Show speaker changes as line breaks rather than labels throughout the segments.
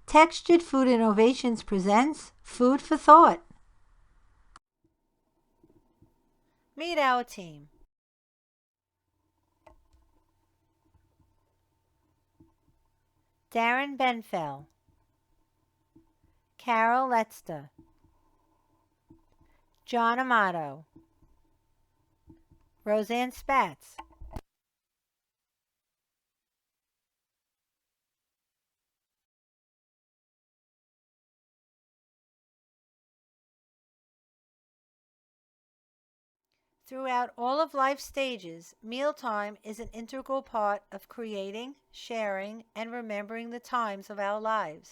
Textured Food Innovations presents Food for Thought. Meet our team. Darren Benfell, Carol Letzter, John Amato, Roseanne Spatz, Throughout all of life's stages, mealtime is an integral part of creating, sharing, and remembering the times of our lives.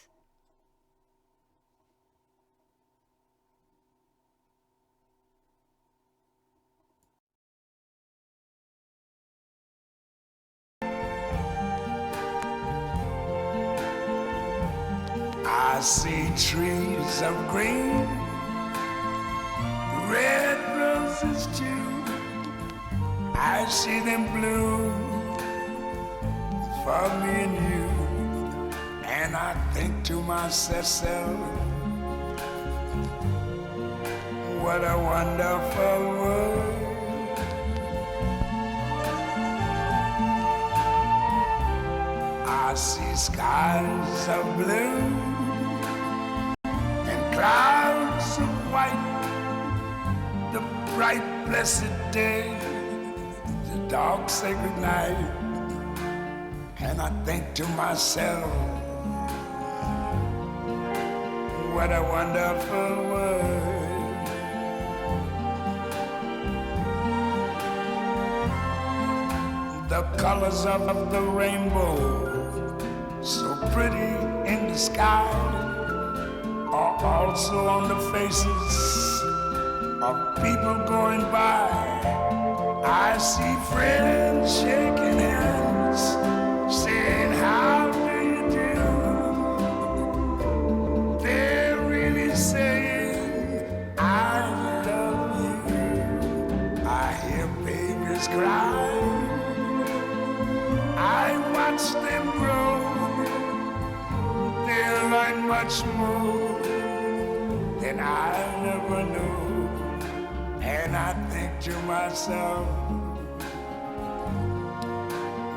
I see trees of green, red roses too. I see them bloom for me and you. And I think to myself, what a wonderful world. I see skies of blue and clouds of white, the bright blessed day, the dark sacred night. And I think to myself, what a wonderful world. The colors of the rainbow, so pretty in the sky, are also on the faces of people going by. I see friends shaking hands, saying, how do you do? They're really saying, I love you. I hear babies cry, I watch them grow. They'll learn much more than I never knew. And I think to myself,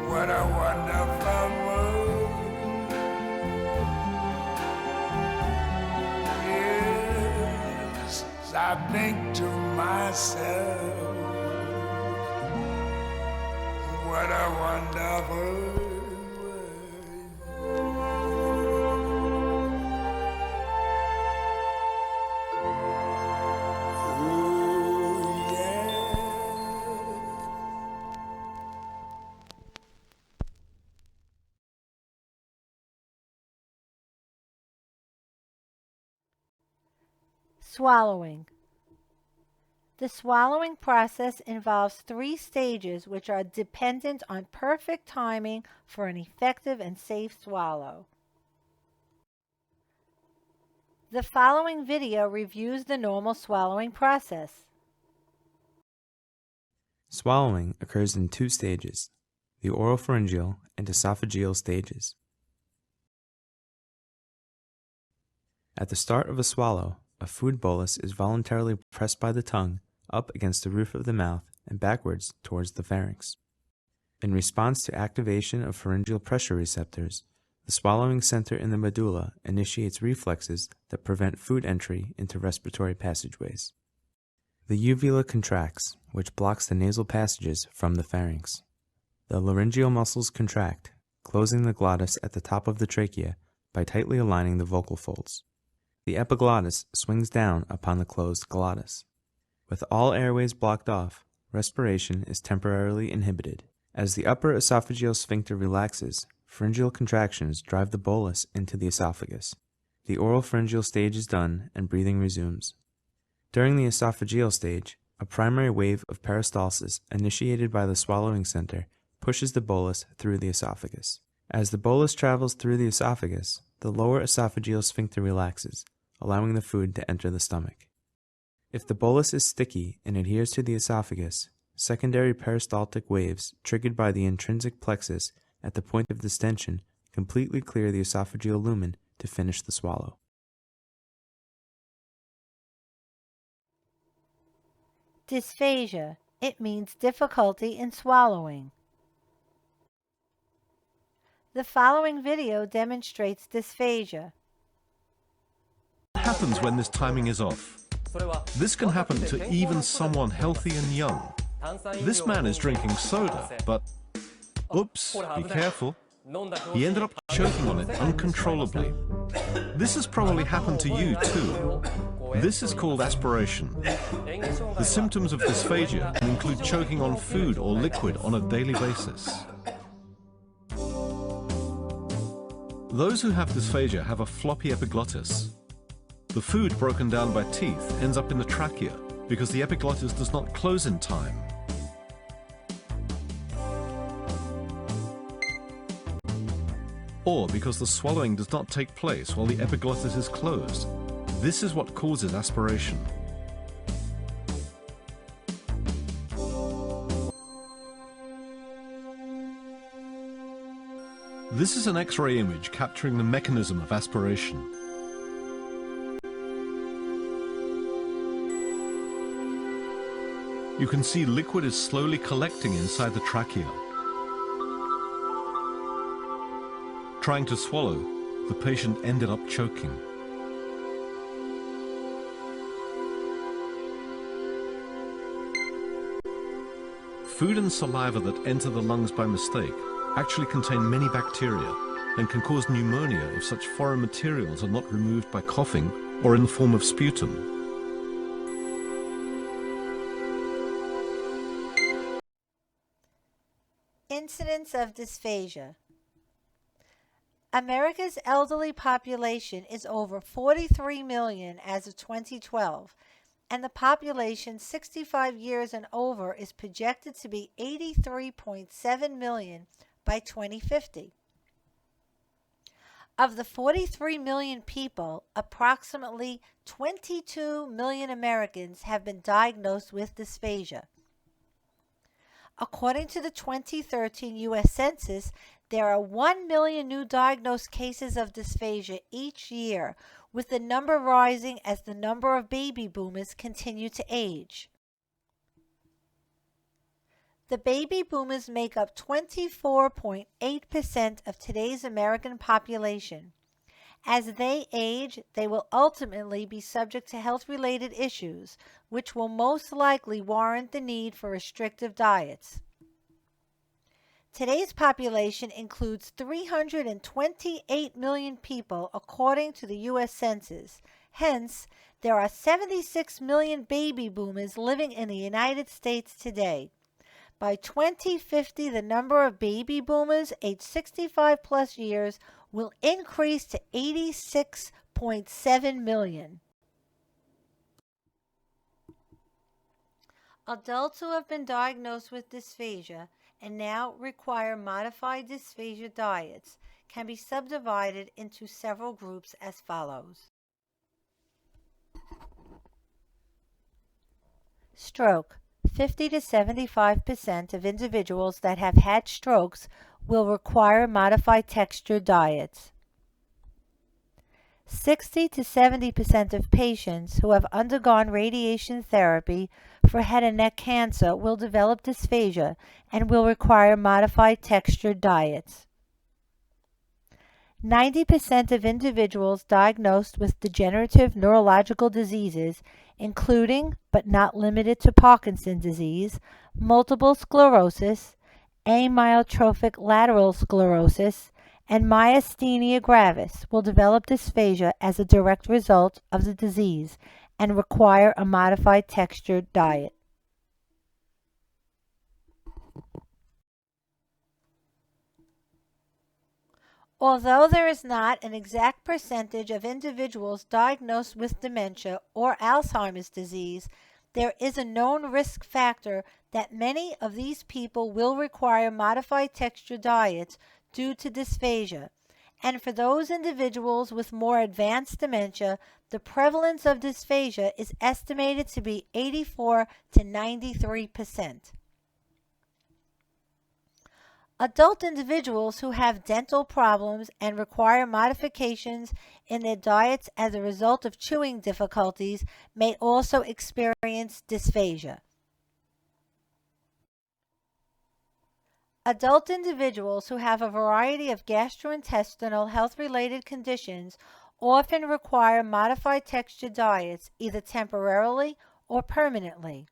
what a wonderful world. Yes, I think to myself, what a wonderful world.
Swallowing. The swallowing process involves 3 stages which are dependent on perfect timing for an effective and safe swallow. The following video reviews the normal swallowing process.
Swallowing occurs in 2 stages, the oropharyngeal and esophageal stages. At the start of a swallow, a food bolus is voluntarily pressed by the tongue up against the roof of the mouth and backwards towards the pharynx. In response to activation of pharyngeal pressure receptors, the swallowing center in the medulla initiates reflexes that prevent food entry into respiratory passageways. The uvula contracts, which blocks the nasal passages from the pharynx. The laryngeal muscles contract, closing the glottis at the top of the trachea by tightly aligning the vocal folds. The epiglottis swings down upon the closed glottis. With all airways blocked off, respiration is temporarily inhibited. As the upper esophageal sphincter relaxes, pharyngeal contractions drive the bolus into the esophagus. The oropharyngeal stage is done and breathing resumes. During the esophageal stage, a primary wave of peristalsis initiated by the swallowing center pushes the bolus through the esophagus. As the bolus travels through the esophagus, the lower esophageal sphincter relaxes, allowing the food to enter the stomach. If the bolus is sticky and adheres to the esophagus, secondary peristaltic waves triggered by the intrinsic plexus at the point of distension completely clear the esophageal lumen to finish the swallow.
Dysphagia. It means difficulty in swallowing. The following video demonstrates dysphagia.
What happens when this timing is off? This can happen to even someone healthy and young. This man is drinking soda, but oops, be careful. He ended up choking on it uncontrollably. This has probably happened to you too. This is called aspiration. The symptoms of dysphagia can include choking on food or liquid on a daily basis. Those who have dysphagia have a floppy epiglottis. The food broken down by teeth ends up in the trachea because the epiglottis does not close in time. Or because the swallowing does not take place while the epiglottis is closed. This is what causes aspiration. This is an X-ray image capturing the mechanism of aspiration. You can see liquid is slowly collecting inside the trachea. Trying to swallow, the patient ended up choking. Food and saliva that enter the lungs by mistake actually contain many bacteria and can cause pneumonia if such foreign materials are not removed by coughing or in the form of sputum.
Incidence of dysphagia. America's elderly population is over 43 million as of 2012, and the population 65 years and over is projected to be 83.7 million by 2050. Of the 43 million people, approximately 22 million Americans have been diagnosed with dysphagia. According to the 2013 U.S. Census, there are 1 million new diagnosed cases of dysphagia each year, with the number rising as the number of baby boomers continue to age. The baby boomers make up 24.8% of today's American population. As they age, they will ultimately be subject to health-related issues, which will most likely warrant the need for restrictive diets. Today's population includes 328 million people according to the U.S. Census. Hence, there are 76 million baby boomers living in the United States today. By 2050, the number of baby boomers aged 65 plus years will increase to 86.7 million. Adults who have been diagnosed with dysphagia and now require modified dysphagia diets can be subdivided into several groups as follows. Stroke. 50 to 75% of individuals that have had strokes will require modified texture diets. 60 to 70% of patients who have undergone radiation therapy for head and neck cancer will develop dysphagia and will require modified texture diets. 90% of individuals diagnosed with degenerative neurological diseases, including but not limited to Parkinson's disease, multiple sclerosis, amyotrophic lateral sclerosis, and myasthenia gravis, will develop dysphagia as a direct result of the disease and require a modified textured diet. Although there is not an exact percentage of individuals diagnosed with dementia or Alzheimer's disease, there is a known risk factor that many of these people will require modified texture diets due to dysphagia. And for those individuals with more advanced dementia, the prevalence of dysphagia is estimated to be 84 to 93%. Adult individuals who have dental problems and require modifications in their diets as a result of chewing difficulties may also experience dysphagia. Adult individuals who have a variety of gastrointestinal health-related conditions often require modified texture diets either temporarily or permanently.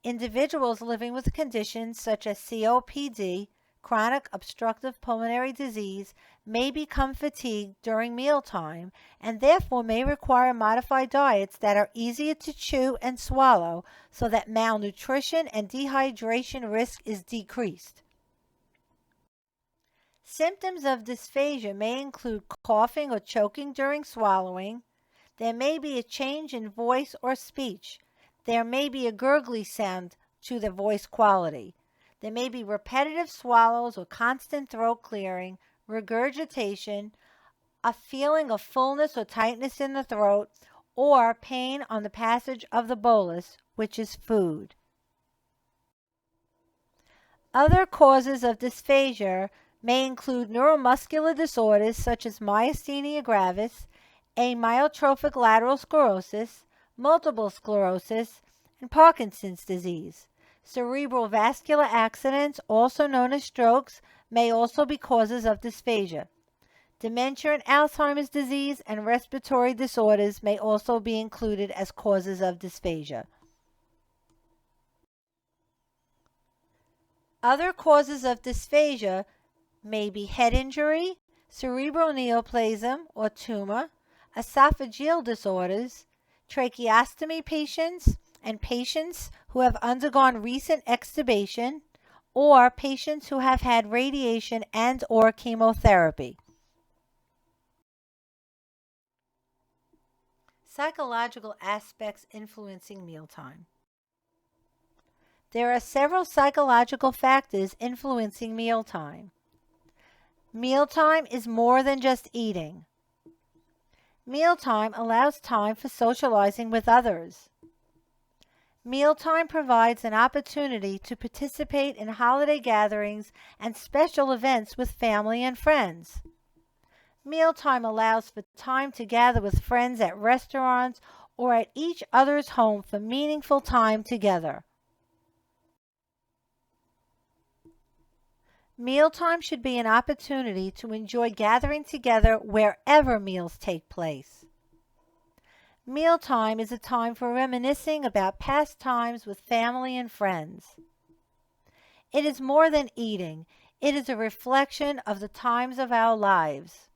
Individuals living with conditions such as COPD, chronic obstructive pulmonary disease, may become fatigued during mealtime and therefore may require modified diets that are easier to chew and swallow so that malnutrition and dehydration risk is decreased. Symptoms of dysphagia may include coughing or choking during swallowing. There may be a change in voice or speech. There may be a gurgly sound to the voice quality. There may be repetitive swallows or constant throat clearing, regurgitation, a feeling of fullness or tightness in the throat, or pain on the passage of the bolus, which is food. Other causes of dysphagia may include neuromuscular disorders such as myasthenia gravis, amyotrophic lateral sclerosis, multiple sclerosis, and Parkinson's disease. Cerebral vascular accidents, also known as strokes, may also be causes of dysphagia. Dementia and Alzheimer's disease and respiratory disorders may also be included as causes of dysphagia. Other causes of dysphagia may be head injury, cerebral neoplasm or tumor, esophageal disorders, tracheostomy patients, and patients who have undergone recent extubation, or patients who have had radiation and/or chemotherapy. Psychological aspects influencing mealtime. There are several psychological factors influencing mealtime. Mealtime is more than just eating. Mealtime allows time for socializing with others. Mealtime provides an opportunity to participate in holiday gatherings and special events with family and friends. Mealtime allows for time to gather with friends at restaurants or at each other's home for meaningful time together. Mealtime should be an opportunity to enjoy gathering together wherever meals take place. Mealtime is a time for reminiscing about past times with family and friends. It is more than eating. It is a reflection of the times of our lives.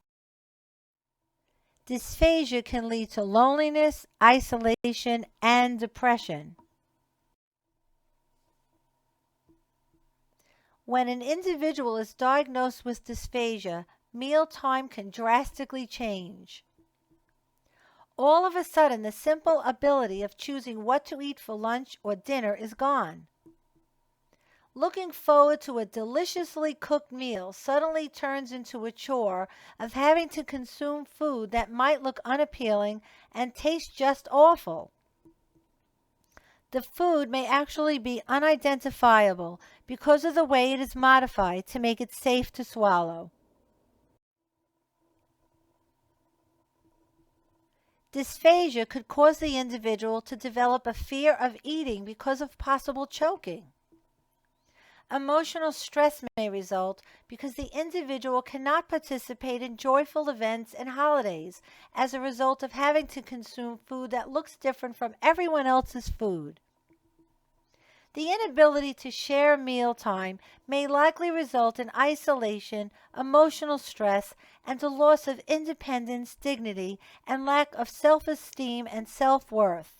Dysphagia can lead to loneliness, isolation, and depression. When an individual is diagnosed with dysphagia, mealtime can drastically change. All of a sudden, the simple ability of choosing what to eat for lunch or dinner is gone. Looking forward to a deliciously cooked meal suddenly turns into a chore of having to consume food that might look unappealing and taste just awful. The food may actually be unidentifiable because of the way it is modified to make it safe to swallow. Dysphagia could cause the individual to develop a fear of eating because of possible choking. Emotional stress may result because the individual cannot participate in joyful events and holidays as a result of having to consume food that looks different from everyone else's food. The inability to share mealtime may likely result in isolation, emotional stress, and a loss of independence, dignity, and lack of self-esteem and self-worth.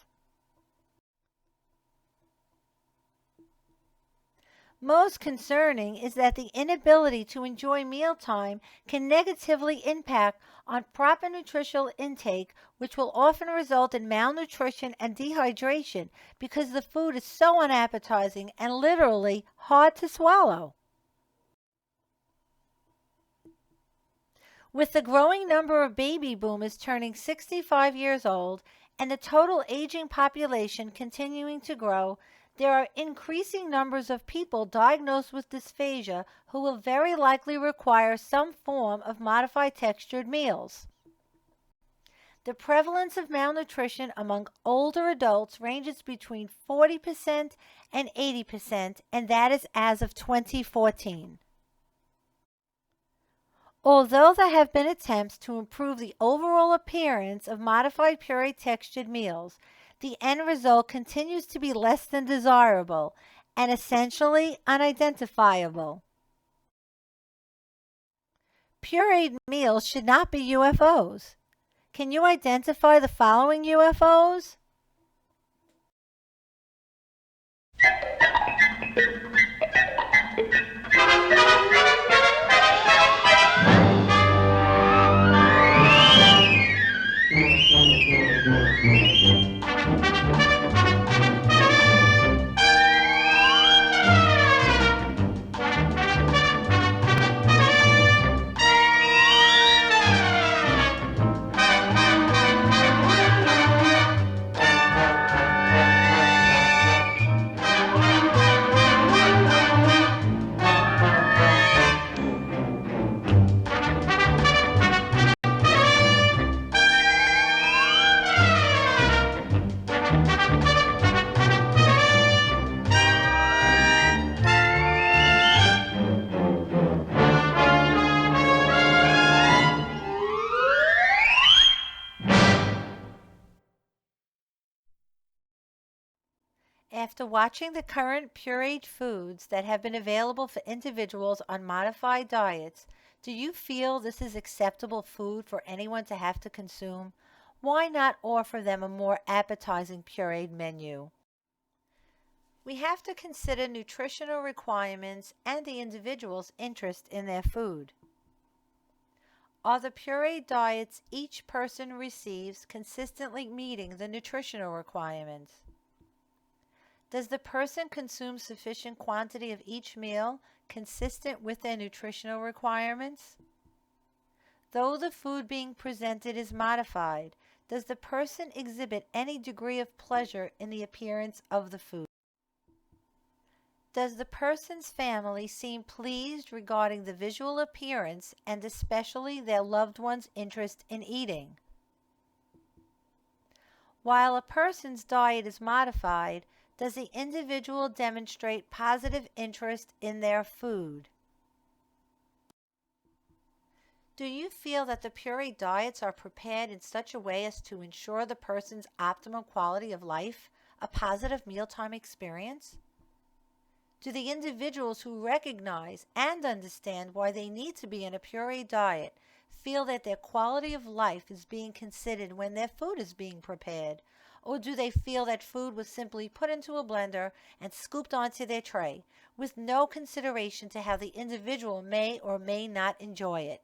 Most concerning is that the inability to enjoy mealtime can negatively impact on proper nutritional intake, which will often result in malnutrition and dehydration because the food is so unappetizing and literally hard to swallow. With the growing number of baby boomers turning 65 years old and the total aging population continuing to grow, There are increasing numbers of people diagnosed with dysphagia who will very likely require some form of modified textured meals. The prevalence of malnutrition among older adults ranges between 40% and 80%, and that is as of 2014. Although there have been attempts to improve the overall appearance of modified puree textured meals, the end result continues to be less than desirable and essentially unidentifiable. Pureed meals should not be UFOs. Can you identify the following UFOs? After watching the current pureed foods that have been available for individuals on modified diets, do you feel this is acceptable food for anyone to have to consume? Why not offer them a more appetizing pureed menu? We have to consider nutritional requirements and the individual's interest in their food. Are the pureed diets each person receives consistently meeting the nutritional requirements? Does the person consume sufficient quantity of each meal consistent with their nutritional requirements? Though the food being presented is modified, does the person exhibit any degree of pleasure in the appearance of the food? Does the person's family seem pleased regarding the visual appearance and especially their loved one's interest in eating? While a person's diet is modified, does the individual demonstrate positive interest in their food? Do you feel that the puree diets are prepared in such a way as to ensure the person's optimal quality of life, a positive mealtime experience? Do the individuals who recognize and understand why they need to be in a puree diet feel that their quality of life is being considered when their food is being prepared? Or do they feel that food was simply put into a blender and scooped onto their tray, with no consideration to how the individual may or may not enjoy it?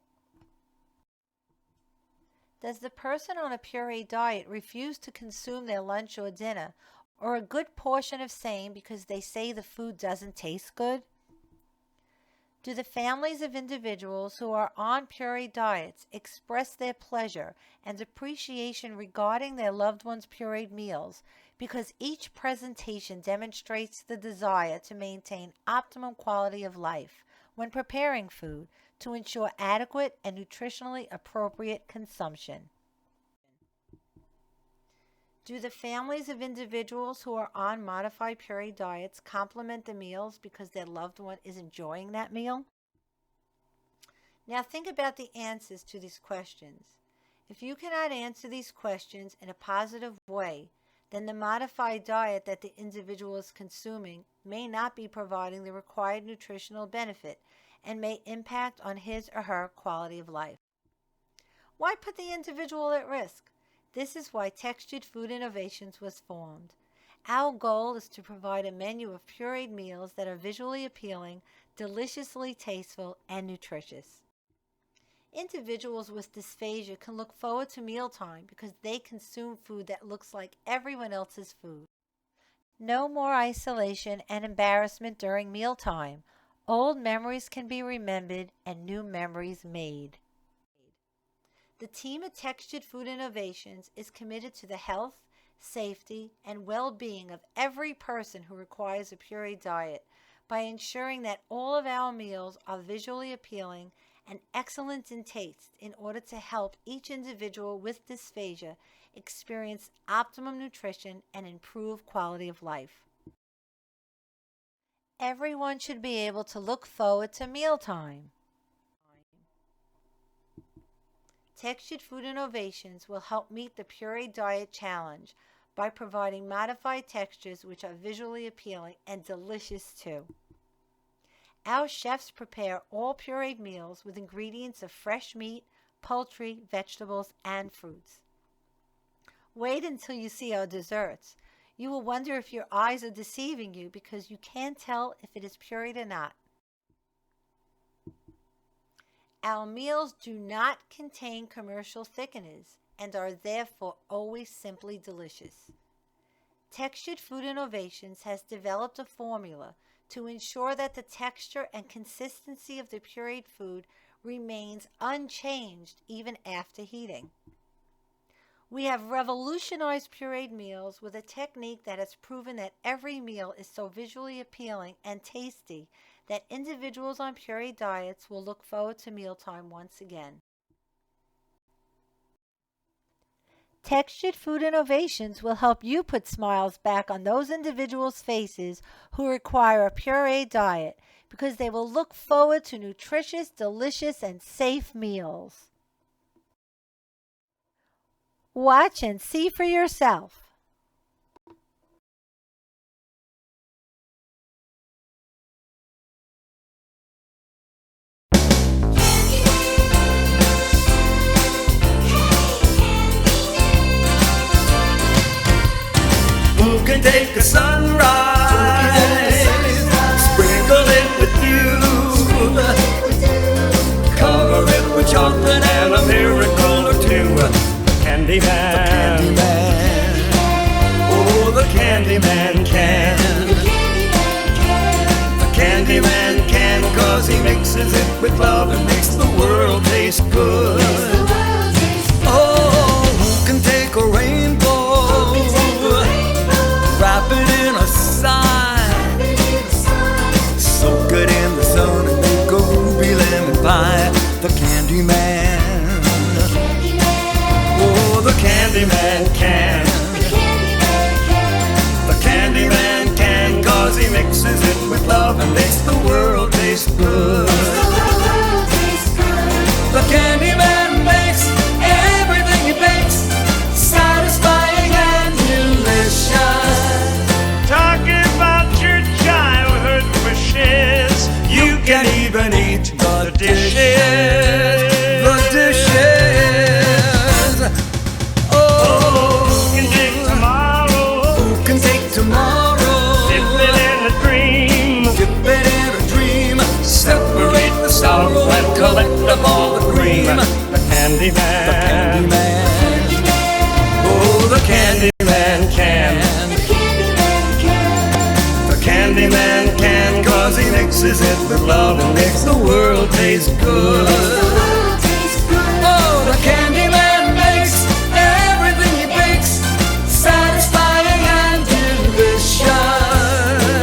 Does the person on a puree diet refuse to consume their lunch or dinner, or a good portion of same because they say the food doesn't taste good? Do the families of individuals who are on puree diets express their pleasure and appreciation regarding their loved ones' pureed meals because each presentation demonstrates the desire to maintain optimum quality of life when preparing food to ensure adequate and nutritionally appropriate consumption? Do the families of individuals who are on modified puree diets compliment the meals because their loved one is enjoying that meal? Now think about the answers to these questions. If you cannot answer these questions in a positive way, then the modified diet that the individual is consuming may not be providing the required nutritional benefit and may impact on his or her quality of life. Why put the individual at risk? This is why Textured Food Innovations was formed. Our goal is to provide a menu of pureed meals that are visually appealing, deliciously tasteful, and nutritious. Individuals with dysphagia can look forward to mealtime because they consume food that looks like everyone else's food. No more isolation and embarrassment during mealtime. Old memories can be remembered and new memories made. The team at Textured Food Innovations is committed to the health, safety, and well-being of every person who requires a pureed diet by ensuring that all of our meals are visually appealing and excellent in taste in order to help each individual with dysphagia experience optimum nutrition and improve quality of life. Everyone should be able to look forward to mealtime. Textured Food Innovations will help meet the pureed diet challenge by providing modified textures which are visually appealing and delicious too. Our chefs prepare all pureed meals with ingredients of fresh meat, poultry, vegetables, and fruits. Wait until you see our desserts. You will wonder if your eyes are deceiving you because you can't tell if it is pureed or not. Our meals do not contain commercial thickeners and are therefore always simply delicious. Textured Food Innovations has developed a formula to ensure that the texture and consistency of the pureed food remains unchanged even after heating. We have revolutionized pureed meals with a technique that has proven that every meal is so visually appealing and tasty that individuals on pureed diets will look forward to mealtime once again. Textured Food Innovations will help you put smiles back on those individuals' faces who require a pureed diet because they will look forward to nutritious, delicious, and safe meals. Watch and see for yourself.
Who can take a sunrise, sprinkle it with dew, cover it with chocolate and a miracle or two? The candy man, oh, the candy man can. The candy man can, 'cause he mixes it with love and makes the world taste good. Oh, who can take a rainbow, wrap it in a sign, soak it in the sun and make a ruby lemon pie? The candy man, oh, the candy man can. The candy man can, 'cause he mixes it with love and makes the world taste good. The candy man makes everything he bakes satisfying and delicious. Talking about your childhood wishes, you can even eat the dishes. The dishes. Oh, who can take tomorrow? Who can take tomorrow? Dip it in a dream. Dip it in a dream. Separate the sorrow and collect up all the cream. The candy man. The candy man. Oh, the candy man can. The candy man can, 'cause he mixes it with love and makes the world taste good. Oh, the candy man makes everything he bakes satisfying and delicious.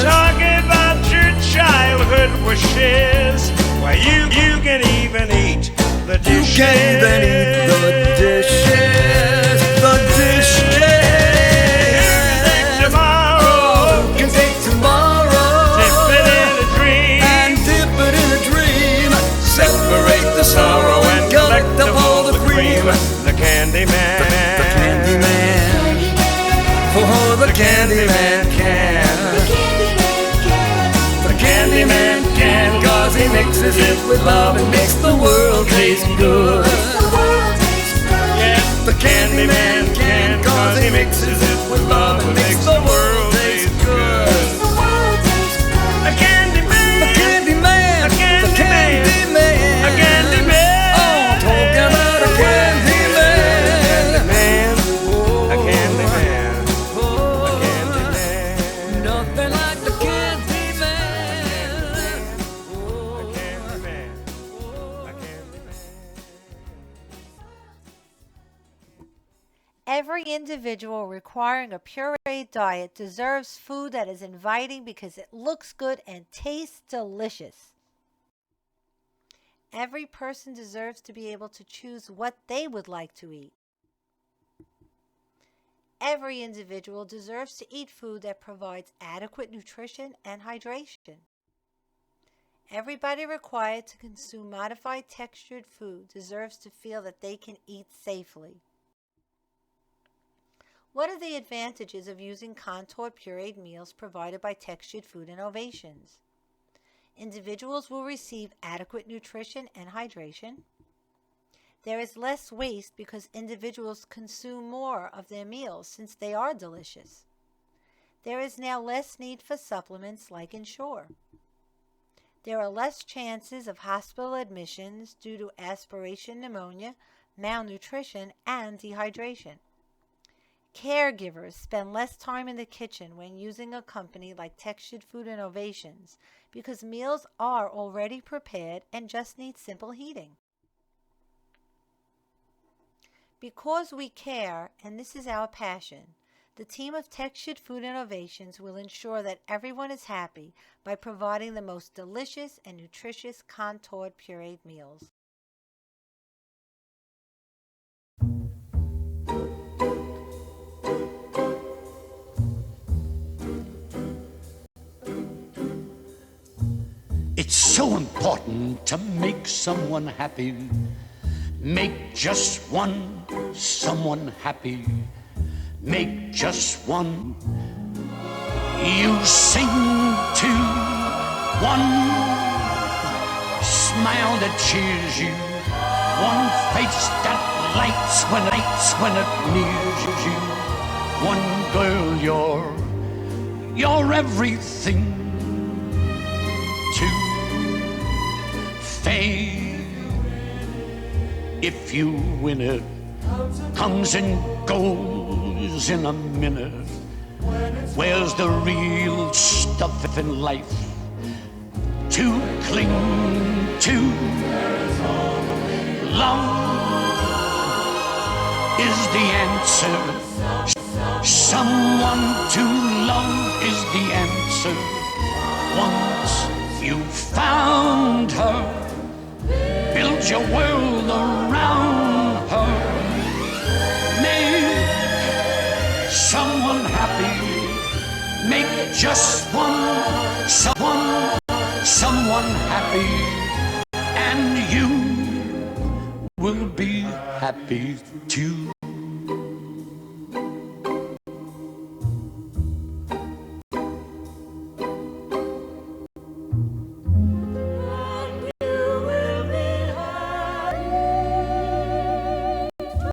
Talking about your childhood wishes, why you can even eat the dishes. You can even eat the dishes. The dishes. Sorrow and collect up all the cream. The candy man. The candy man. Oh, the candy man can. The candy man can, 'cause he mixes it with love and makes the world taste good. Yeah, the candy man can, 'cause he mixes it with love and makes the world taste good. A candy man. A candy man. A candy man. A candy man. Oh, talking about a candy man. A candy man. A candy man. Nothing like the candy man. A candy man. A candy man.
Every Every individual requiring a pureed diet deserves food that is inviting because it looks good and tastes delicious. Every person deserves to be able to choose what they would like to eat. Every individual deserves to eat food that provides adequate nutrition and hydration. Everybody required to consume modified textured food deserves to feel that they can eat safely. What are the advantages of using contoured pureed meals provided by Textured Food Innovations? Individuals will receive adequate nutrition and hydration. There is less waste because individuals consume more of their meals since they are delicious. There is now less need for supplements like Ensure. There are less chances of hospital admissions due to aspiration pneumonia, malnutrition, and dehydration. Caregivers spend less time in the kitchen when using a company like Textured Food Innovations because meals are already prepared and just need simple heating. Because we care, and this is our passion, the team of Textured Food Innovations will ensure that everyone is happy by providing the most delicious and nutritious contoured pureed meals.
It's so important to make someone happy. Make just one someone happy. Make just one. You sing to one smile that cheers you, one face that lights when it nears you, one girl you're everything to. Fame, if you win it, comes and goes in a minute. Where's the real stuff in life to cling to? Love is the answer. Someone to love is the answer. Once you found her, build your world around her. Make someone happy. Make just someone happy, and you will be happy too.